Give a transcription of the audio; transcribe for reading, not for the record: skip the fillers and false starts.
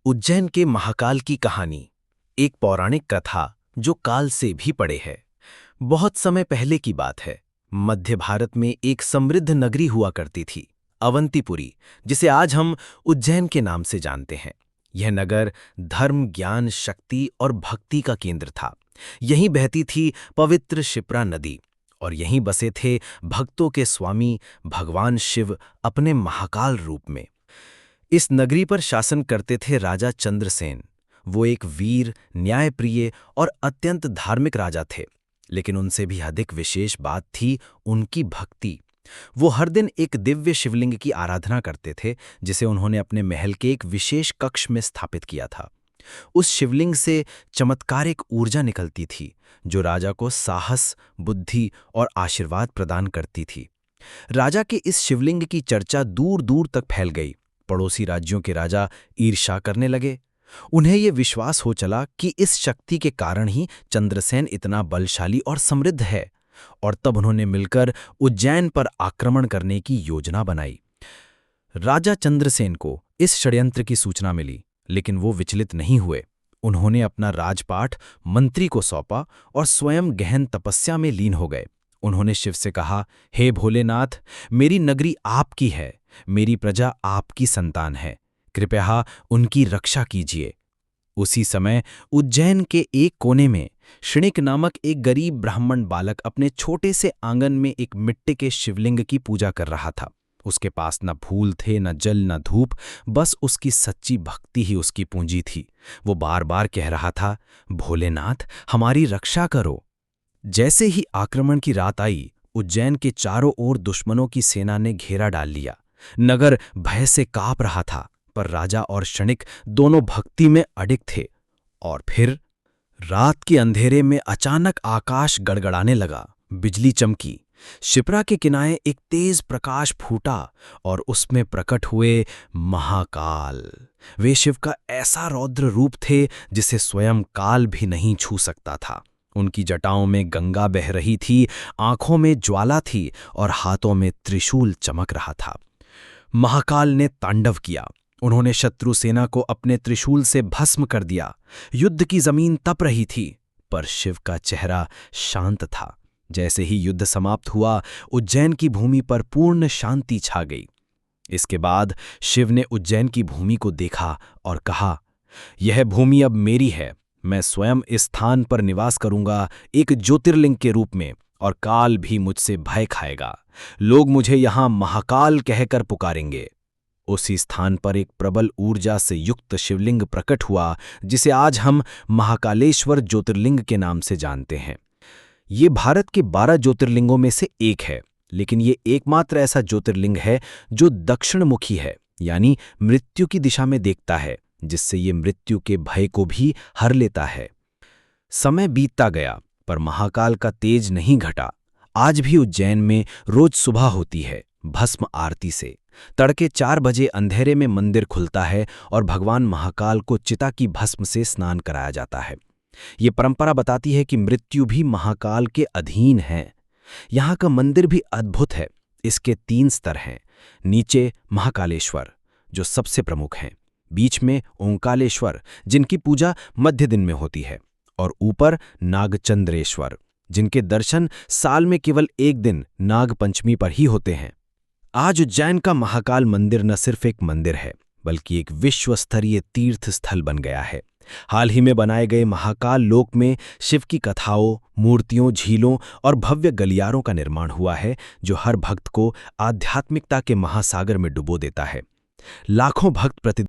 उज्जैन के महाकाल की कहानी एक पौराणिक कथा जो काल से भी परे है। बहुत समय पहले की बात है। मध्य भारत में एक समृद्ध नगरी हुआ करती थी, अवंतीपुरी, जिसे आज हम उज्जैन के नाम से जानते हैं। यह नगर धर्म, ज्ञान, शक्ति और भक्ति का केंद्र था। यहीं बहती थी पवित्र शिप्रा नदी और यहीं बसे थे भक्तों के स्वामी भगवान शिव अपने महाकाल रूप में। इस नगरी पर शासन करते थे राजा चंद्रसेन। वो एक वीर, न्यायप्रिय और अत्यंत धार्मिक राजा थे, लेकिन उनसे भी अधिक विशेष बात थी उनकी भक्ति। वो हर दिन एक दिव्य शिवलिंग की आराधना करते थे, जिसे उन्होंने अपने महल के एक विशेष कक्ष में स्थापित किया था। उस शिवलिंग से चमत्कारिक ऊर्जा निकलती थी, जो राजा को साहस, बुद्धि और आशीर्वाद प्रदान करती थी। राजा के इस शिवलिंग की चर्चा दूर दूर तक फैल गई। पड़ोसी राज्यों के राजा ईर्ष्या करने लगे। उन्हें ये विश्वास हो चला कि इस शक्ति के कारण ही चंद्रसेन इतना बलशाली और समृद्ध है, और तब उन्होंने मिलकर उज्जैन पर आक्रमण करने की योजना बनाई। राजा चंद्रसेन को इस षड्यंत्र की सूचना मिली, लेकिन वो विचलित नहीं हुए। उन्होंने अपना राजपाट मंत्री को सौंपा और स्वयं गहन तपस्या में लीन हो गए। उन्होंने शिव से कहा, हे भोलेनाथ, मेरी नगरी आपकी है, मेरी प्रजा आपकी संतान है, कृपया उनकी रक्षा कीजिए। उसी समय उज्जैन के एक कोने में क्षणिक नामक एक गरीब ब्राह्मण बालक अपने छोटे से आंगन में एक मिट्टी के शिवलिंग की पूजा कर रहा था। उसके पास न फूल थे, न जल, न धूप, बस उसकी सच्ची भक्ति ही उसकी पूंजी थी। वो बार बार कह रहा था, भोलेनाथ, हमारी रक्षा करो। जैसे ही आक्रमण की रात आई, उज्जैन के चारों ओर दुश्मनों की सेना ने घेरा डाल लिया। नगर भय से कांप रहा था, पर राजा और क्षणिक दोनों भक्ति में अडिग थे। और फिर रात के अंधेरे में अचानक आकाश गड़गड़ाने लगा, बिजली चमकी, शिप्रा के किनारे एक तेज प्रकाश फूटा और उसमें प्रकट हुए महाकाल। वे शिव का ऐसा रौद्र रूप थे जिसे स्वयं काल भी नहीं छू सकता था। उनकी जटाओं में गंगा बह रही थी, आंखों में ज्वाला थी और हाथों में त्रिशूल चमक रहा था। महाकाल ने तांडव किया। उन्होंने शत्रु सेना को अपने त्रिशूल से भस्म कर दिया। युद्ध की जमीन तप रही थी, पर शिव का चेहरा शांत था। जैसे ही युद्ध समाप्त हुआ, उज्जैन की भूमि पर पूर्ण शांति छा गई। इसके बाद शिव ने उज्जैन की भूमि को देखा और कहा, यह भूमि अब मेरी है। मैं स्वयं इस स्थान पर निवास करूंगा, एक ज्योतिर्लिंग के रूप में, और काल भी मुझसे भय खाएगा। लोग मुझे यहां महाकाल कहकर पुकारेंगे। उसी स्थान पर एक प्रबल ऊर्जा से युक्त शिवलिंग प्रकट हुआ, जिसे आज हम महाकालेश्वर ज्योतिर्लिंग के नाम से जानते हैं। ये भारत के 12 ज्योतिर्लिंगों में से एक है, लेकिन ये एकमात्र ऐसा ज्योतिर्लिंग है जो दक्षिणमुखी है, यानी मृत्यु की दिशा में देखता है, जिससे ये मृत्यु के भय को भी हर लेता है। समय बीतता गया, पर महाकाल का तेज नहीं घटा। आज भी उज्जैन में रोज सुबह होती है, भस्म आरती से। तड़के 4 बजे अंधेरे में मंदिर खुलता है और भगवान महाकाल को चिता की भस्म से स्नान कराया जाता है। ये परंपरा बताती है कि मृत्यु भी महाकाल के अधीन है। यहाँ का मंदिर भी अद्भुत है। इसके 3 स्तर हैं। नीचे महाकालेश्वर, जो सबसे प्रमुख हैं, बीच में ओंकालेश्वर, जिनकी पूजा मध्य दिन में होती है, और ऊपर नागचंद्रेश्वर, जिनके दर्शन साल में केवल एक दिन नाग पंचमी पर ही होते हैं। आज उज्जैन का महाकाल मंदिर न सिर्फ एक मंदिर है, बल्कि एक विश्व स्तरीय तीर्थ स्थल बन गया है। हाल ही में बनाए गए महाकाल लोक में शिव की कथाओं, मूर्तियों, झीलों और भव्य गलियारों का निर्माण हुआ है, जो हर भक्त को आध्यात्मिकता के महासागर में डुबो देता है। लाखों भक्त प्रति